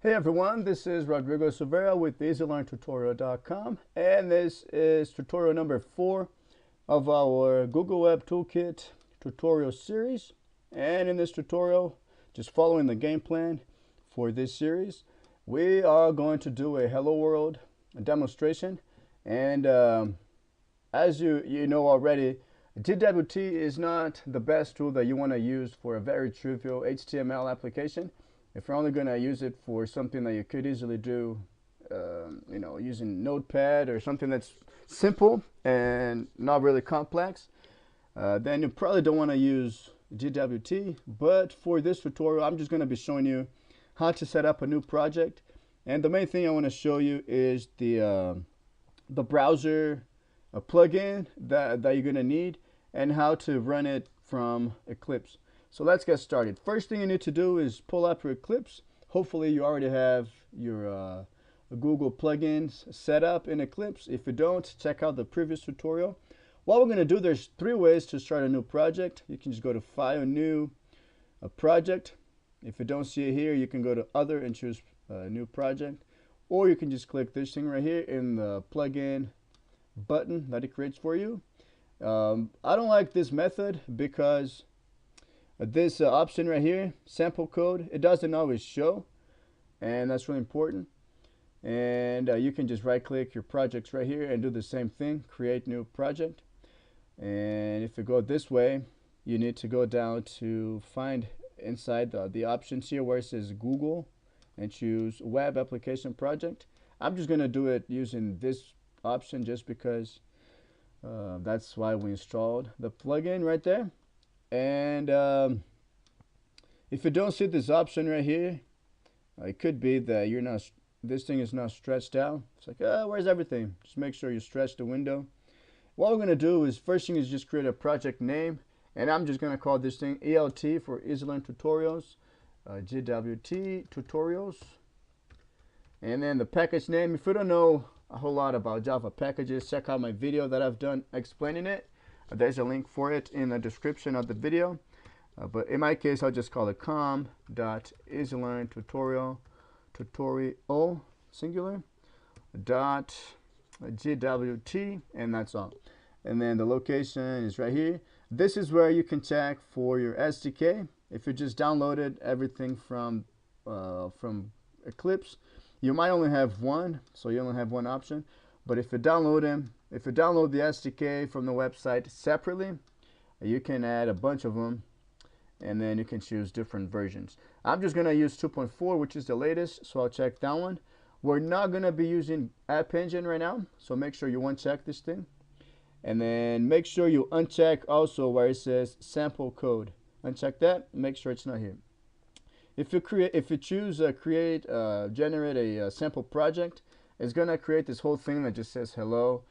Hey everyone, this is Rodrigo Silveira with EasyLearnTutorial.com, and this is tutorial number 4 of our Google Web Toolkit tutorial series. And in this tutorial, just following the game plan for this series, we are going to do a Hello World demonstration. And as you know already, GWT is not the best tool that you want to use for a very trivial HTML application. If you're only going to use it for something that you could easily do, using Notepad or something that's simple and not really complex, then you probably don't want to use GWT. But for this tutorial, I'm just going to be showing you how to set up a new project. And the main thing I want to show you is the browser plugin that you're going to need and how to run it from Eclipse. So let's get started. First thing you need to do is pull up your Eclipse. Hopefully you already have your Google plugins set up in Eclipse. If you don't, check out the previous tutorial. What we're going to do, there's 3 ways to start a new project. You can just go to File, New, Project. If you don't see it here, you can go to Other and choose New Project. Or you can just click this thing right here in the plugin button that it creates for you. I don't like this method because this option right here, sample code, it doesn't always show, and that's really important. And you can just right click your projects right here and do the same thing, create new project. And if you go this way, you need to go down to find inside the options here where it says Google and choose web application project. I'm just going to do it using this option just because that's why we installed the plugin right there. And if you don't see this option right here, it could be that this thing is not stretched out. It's like, where's everything? Just make sure you stretch the window. What we're going to do is, first thing is just create a project name, and I'm just going to call this thing ELT for Easy Learn Tutorials, GWT Tutorials. And then the package name, if you don't know a whole lot about Java packages, check out my video that I've done explaining it. There's a link for it in the description of the video. But in my case, I'll just call it com.easylearntutorial singular .gwt, and that's all. And then the location is right here. This is where you can check for your SDK. If you just downloaded everything from Eclipse, you might only have one, so you only have one option. But if you download the SDK from the website separately, you can add a bunch of them, and then you can choose different versions. I'm just going to use 2.4, which is the latest, so I'll check that one. We're not going to be using App Engine right now, so make sure you uncheck this thing. And then make sure you uncheck also where it says sample code. Uncheck that, make sure it's not here. If you choose generate a sample project, it's going to create this whole thing that just says hello,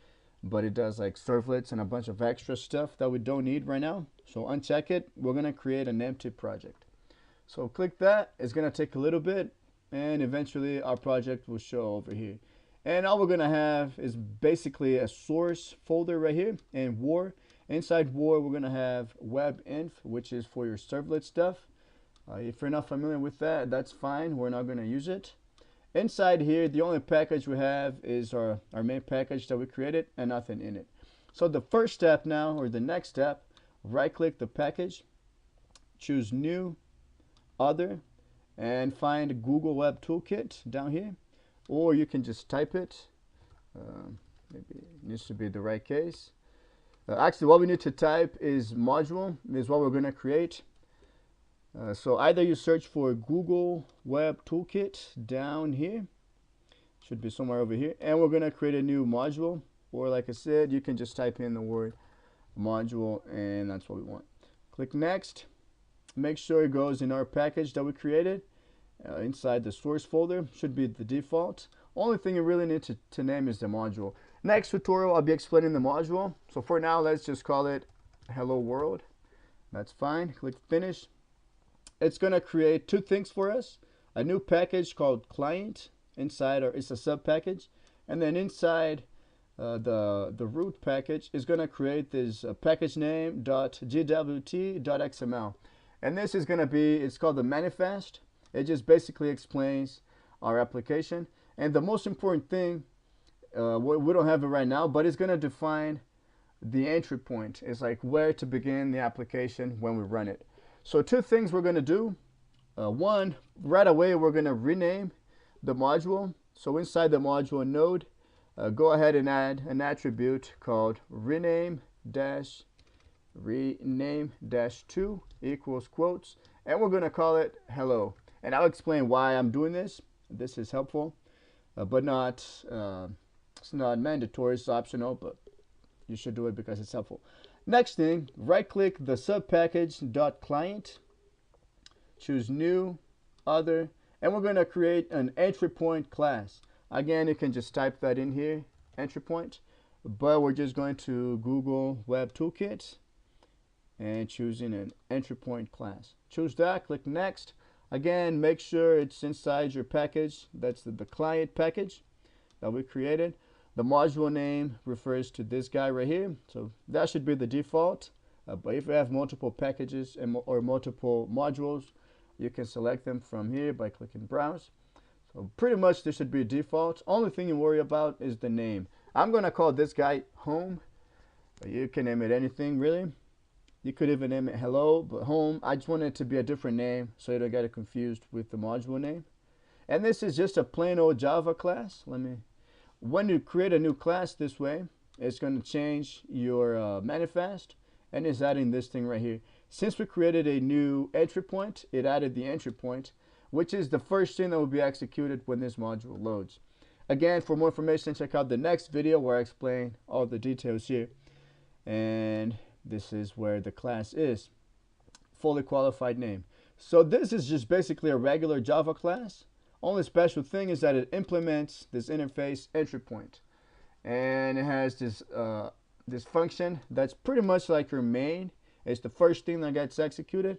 but it does like servlets and a bunch of extra stuff that we don't need right now. So uncheck it. We're going to create an empty project. So click that. It's going to take a little bit, and eventually our project will show over here. And all we're going to have is basically a source folder right here and war. Inside war, we're going to have webinf, which is for your servlet stuff. If you're not familiar with that, that's fine. We're not going to use it. Inside here, the only package we have is our main package that we created and nothing in it. So the first step now, or the next step, right click the package, choose New, Other, and find Google Web Toolkit down here. Or you can just type it. Maybe it needs to be the right case. Actually, what we need to type is module, is what we're going to create. So either you search for Google Web Toolkit down here, should be somewhere over here, and we're going to create a new module, or like I said, you can just type in the word module, and that's what we want. Click next. Make sure it goes in our package that we created inside the source folder. Should be the default. Only thing you really need to name is the module. Next tutorial, I'll be explaining the module. So for now, let's just call it Hello World. That's fine. Click finish. It's going to create 2 things for us. A new package called client inside, or it's a sub package. And then inside the root package is going to create this package name .gwt.xml. And this is going to be, it's called the manifest. It just basically explains our application. And the most important thing, we don't have it right now, but it's going to define the entry point. It's like where to begin the application when we run it. So two things we're going to do. One, right away we're going to rename the module. So inside the module node, go ahead and add an attribute called rename dash 2 equals quotes, and we're going to call it hello. And I'll explain why I'm doing this. This is helpful, but not it's not mandatory. It's optional, but you should do it because it's helpful. Next thing, right click the subpackage.client, choose new, other, and we're going to create an entry point class. Again, you can just type that in here, entry point, but we're just going to Google Web Toolkit and choosing an entry point class. Choose that, click next. Again, make sure it's inside your package. That's the client package that we created. The module name refers to this guy right here, so that should be the default. But if you have multiple packages or multiple modules, you can select them from here by clicking browse. So pretty much this should be default. Only thing you worry about is the name. I'm going to call this guy home. You can name it anything really. You could even name it hello, but home, I just want it to be a different name so you don't get it confused with the module name. And this is just a plain old Java class. When you create a new class this way, it's going to change your manifest, and it's adding this thing right here. Since we created a new entry point, it added the entry point, which is the first thing that will be executed when this module loads. Again, for more information, check out the next video where I explain all the details here. And this is where the class is. Fully qualified name. So this is just basically a regular Java class. Only special thing is that it implements this interface entry point. And it has this this function that's pretty much like your main. It's the first thing that gets executed.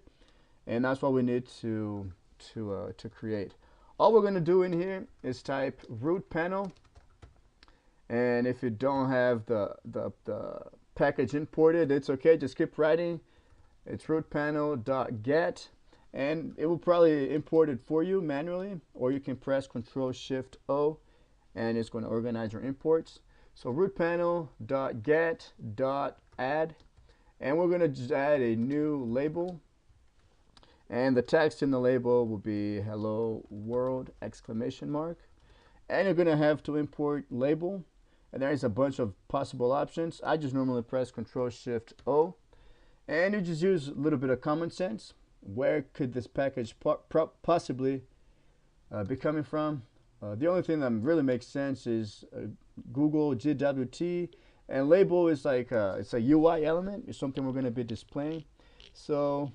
And that's what we need to create. All we're going to do in here is type root panel, and if you don't have the package imported, it's okay, just keep writing. It's root panel.get, and it will probably import it for you manually, or you can press Ctrl+Shift+O and it's going to organize your imports. So root panel.get.add, and we're going to just add a new label. And the text in the label will be hello world ! And you're going to have to import label. And there's a bunch of possible options. I just normally press Ctrl+Shift+O. And you just use a little bit of common sense. Where could this package possibly be coming from? The only thing that really makes sense is Google GWT. And label is like it's a UI element. It's something we're going to be displaying. So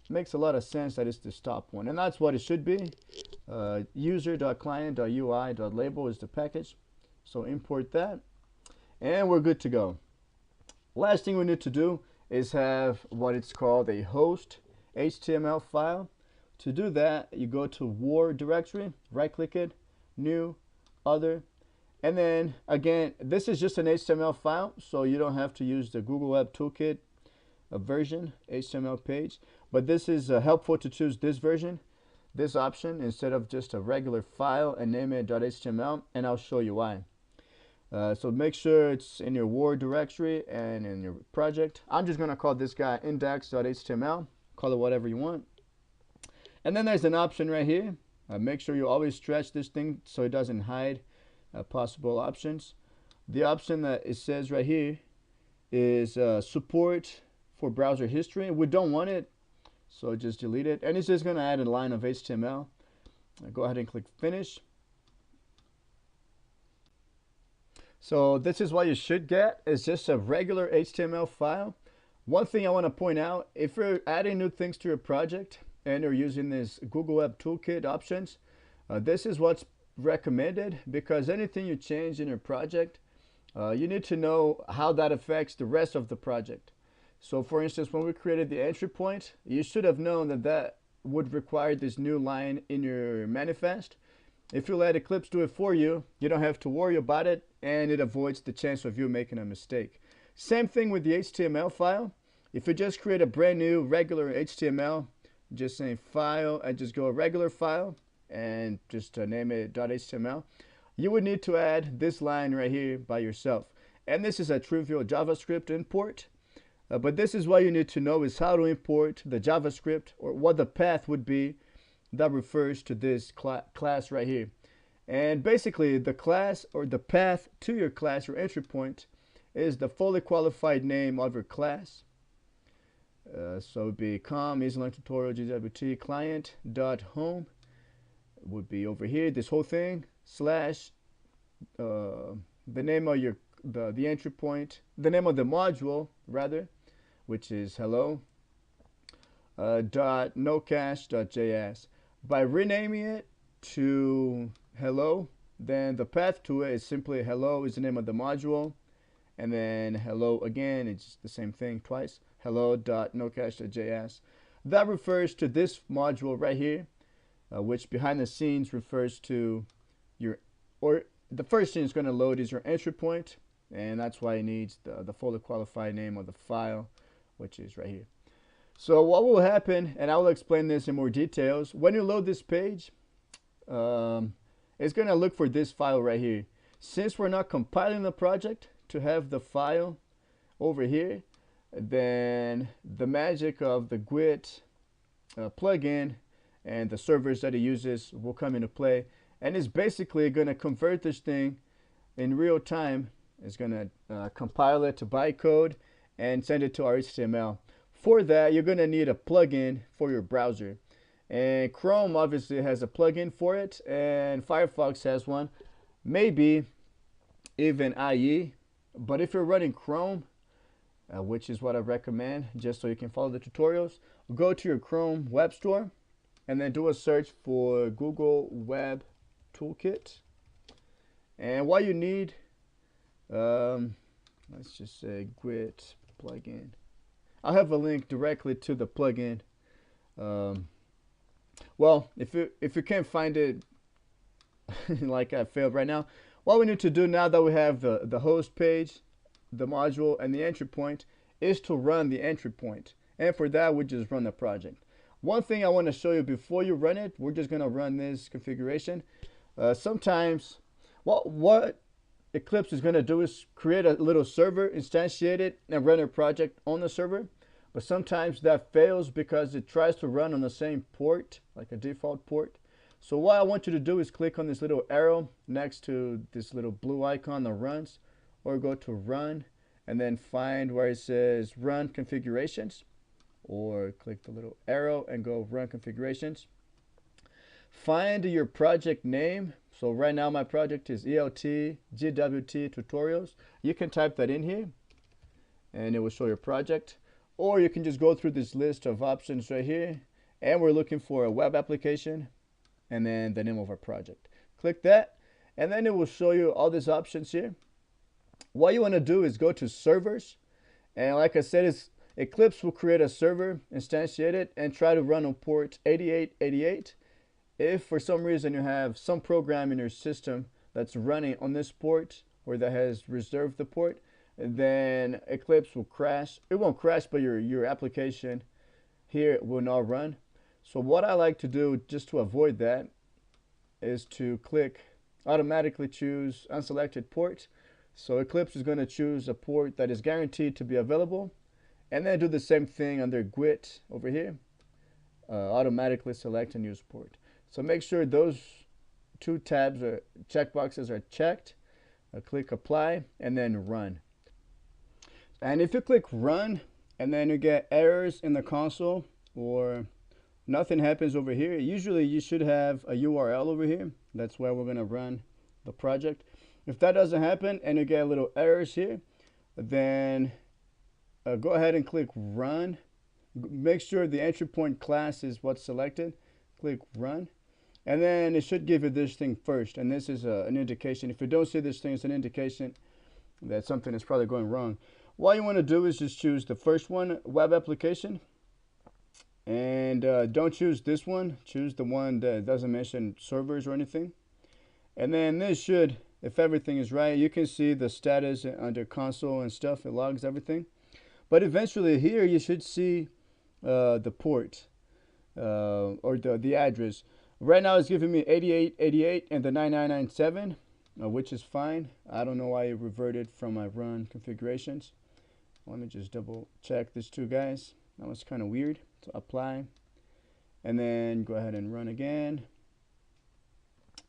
makes a lot of sense that it's this top one, and that's what it should be. User.client.ui.label is the package, so import that, and we're good to go. Last thing we need to do is have what it's called a host HTML file. To do that, you go to war directory, right click it, new, other, and then again, this is just an HTML file, so you don't have to use the Google Web Toolkit version HTML page, but this is helpful to choose this version, this option, instead of just a regular file and name it .html, and I'll show you why. So make sure it's in your war directory and in your project. I'm just going to call this guy index.html, call it whatever you want. And then there's an option right here. Make sure you always stretch this thing so it doesn't hide possible options. The option that it says right here is support for browser history. We don't want it, so just delete it. And it's just going to add a line of HTML. Go ahead and click finish. So this is what you should get. It's just a regular HTML file. One thing I want to point out, if you're adding new things to your project and you're using this Google Web Toolkit options, this is what's recommended, because anything you change in your project, you need to know how that affects the rest of the project. So for instance, when we created the entry point, you should have known that that would require this new line in your manifest. If you let Eclipse do it for you, you don't have to worry about it, and it avoids the chance of you making a mistake. Same thing with the HTML file. If you just create a brand new regular HTML, just saying file and just go a regular file, and just name it .html, you would need to add this line right here by yourself. And this is a trivial JavaScript import. But this is what you need to know, is how to import the JavaScript, or what the path would be that refers to this class right here. And basically the class, or the path to your class, your entry point, is the fully qualified name of your class. So it would be com easy learning tutorial GWT client dot home would be over here, this whole thing, slash the name of your the entry point, the name of the module rather, which is hello dot nocache.js. By renaming it to hello, then the path to it is simply hello is the name of the module, and then hello again, it's the same thing twice, hello.nocache.js. That refers to this module right here, which behind the scenes refers to your, or the first thing it's going to load is your entry point, and that's why it needs the fully qualified name of the file, which is right here. So what will happen, and I will explain this in more details, when you load this page, it's going to look for this file right here. Since we're not compiling the project to have the file over here, then the magic of the GWT plugin and the servers that it uses will come into play, and it's basically going to convert this thing in real time. It's going to compile it to bytecode and send it to our HTML. For that, you're going to need a plugin for your browser, and Chrome obviously has a plugin for it, and Firefox has one, maybe even IE. But if you're running Chrome, which is what I recommend just so you can follow the tutorials, go to your Chrome web store and then do a search for Google Web Toolkit. And what you need, let's just say GWT plugin. I'll have a link directly to the plugin. Well, if you can't find it like I failed right now, what we need to do now that we have the host page, the module, and the entry point is to run the entry point. And for that, we just run the project. One thing I want to show you before you run it, we're just going to run this configuration. Sometimes, what Eclipse is going to do is create a little server, instantiate it, and run a project on the server. But sometimes that fails because it tries to run on the same port, like a default port. So what I want you to do is click on this little arrow next to this little blue icon that runs, or go to run and then find where it says run configurations, or click the little arrow and go run configurations. Find your project name. So right now my project is ELT GWT tutorials. You can type that in here and it will show your project, or you can just go through this list of options right here, and we're looking for a web application and then the name of our project. Click that and then it will show you all these options here. What you want to do is go to servers, and like I said, Eclipse will create a server, instantiate it, and try to run on port 8888. If for some reason you have some program in your system that's running on this port, or that has reserved the port, then Eclipse will crash. It won't crash, but your application here will not run. So what I like to do just to avoid that is to automatically choose unselected port. So Eclipse is going to choose a port that is guaranteed to be available, and then do the same thing under GWT over here, automatically select and use port. So make sure those two tabs or checkboxes are checked. Click apply and then run. And if you click run and then you get errors in the console or nothing happens over here, usually you should have a URL over here. That's where we're going to run the project. If that doesn't happen and you get little errors here, then go ahead and click run. Make sure the entry point class is what's selected. Click run. And then it should give you this thing first. And this is an indication. If you don't see this thing, it's an indication that something is probably going wrong. What you want to do is just choose the first one, web application. And don't choose this one. Choose the one that doesn't mention servers or anything. And then this should, if everything is right, you can see the status under console and stuff. It logs everything. But eventually here you should see the port or the address. Right now it's giving me 8888 and the 9997, which is fine. I don't know why it reverted from my run configurations. Let me just double check these two guys. That was kind of weird. So apply, and then go ahead and run again.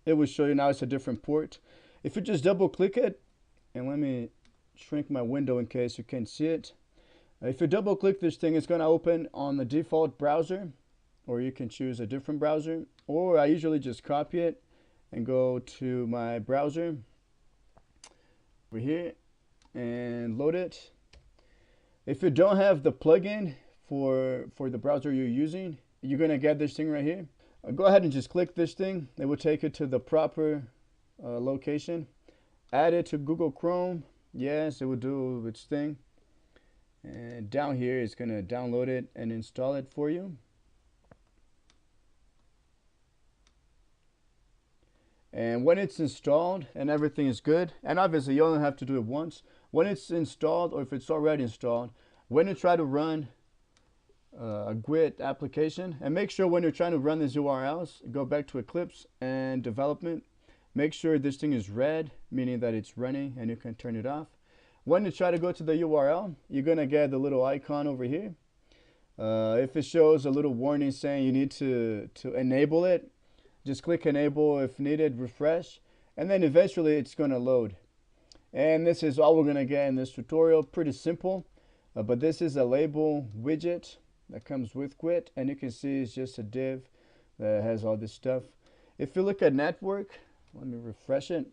It will show you now it's a different port. If you just double click it, and let me shrink my window in case you can't see it. If you double click this thing, it's going to open on the default browser, or you can choose a different browser, or I usually just copy it and go to my browser over here and load it. If you don't have the plugin for the browser you're using, you're going to get this thing right here. Go ahead and just click this thing. It will take you to the proper location. Add it to Google Chrome. Yes, it will do its thing. And down here, it's going to download it and install it for you. And when it's installed and everything is good, and obviously you only have to do it once. When it's installed, or if it's already installed, when you try to run a GWT application, and make sure when you're trying to run these URLs, go back to Eclipse and development. Make sure this thing is red, meaning that it's running and you can turn it off. When you try to go to the URL, you're going to get the little icon over here. If it shows a little warning saying you need to enable it, just click enable. If needed, refresh, and then eventually it's going to load. And this is all we're going to get in this tutorial. Pretty simple, but this is a label widget that comes with GWT, and you can see it's just a div that has all this stuff. If you look at network, let me refresh it.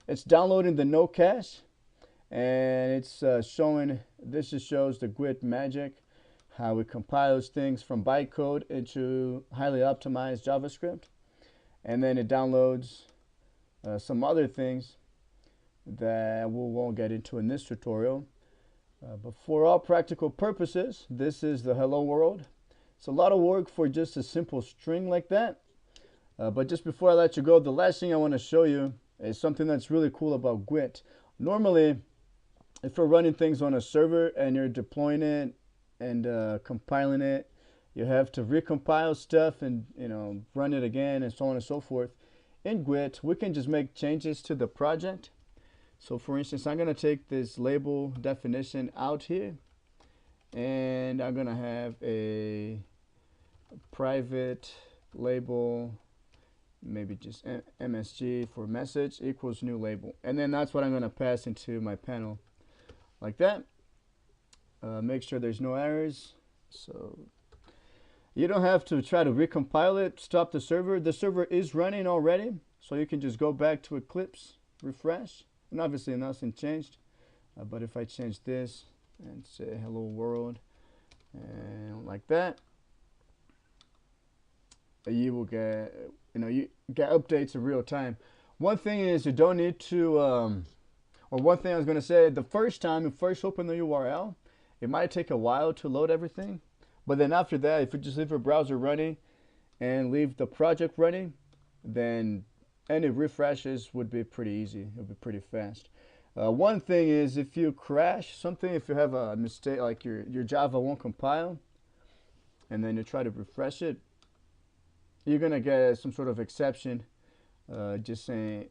It's downloading the no cache, and it's showing, this just shows the GWT magic, how it compiles things from bytecode into highly optimized JavaScript, and then it downloads some other things that we won't get into in this tutorial. But for all practical purposes, this is the hello world. It's a lot of work for just a simple string like that. But just before I let you go, the last thing I want to show you is something that's really cool about GWT. Normally, if you're running things on a server and you're deploying it and compiling it, you have to recompile stuff and run it again and so on and so forth. In GWT, we can just make changes to the project. So for instance, I'm going to take this label definition out here, and I'm going to have a private label, maybe just MSG for message equals new label. And then that's what I'm going to pass into my panel like that. Make sure there's no errors. So you don't have to try to recompile it, stop the server. The server is running already, so you can just go back to Eclipse, refresh. And obviously nothing changed, but if I change this and say hello world and like that, you will get you get updates in real time. One thing is you don't need to or one thing I was going to say, the first time you first open the URL, it might take a while to load everything, but then after that, if you just leave your browser running and leave the project running, then any refreshes would be pretty easy. It would be pretty fast. One thing is, if you crash something, if you have a mistake, like your Java won't compile, and then you try to refresh it, you're gonna get some sort of exception, just saying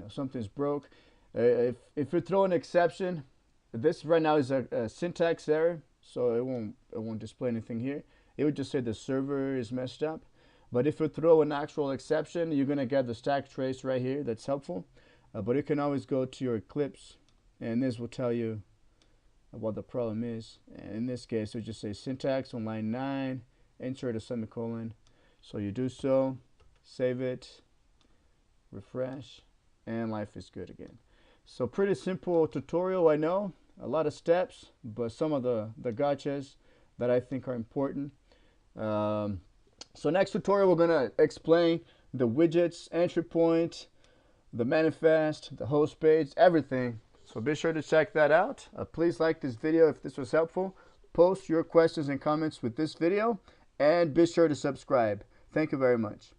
something's broke. If you throw an exception, this right now is a syntax error, so it won't display anything here. It would just say the server is messed up. But if you throw an actual exception, you're going to get the stack trace right here. That's helpful. But you can always go to your Eclipse, and this will tell you what the problem is. And in this case, it'll just say syntax on line 9, insert a semicolon. So you do so, save it, refresh, and life is good again. So pretty simple tutorial, I know. A lot of steps, but some of the gotchas that I think are important. So next tutorial, we're going to explain the widgets, entry point, the manifest, the host page, everything. So be sure to check that out. Please like this video if this was helpful. Post your questions and comments with this video, and be sure to subscribe. Thank you very much.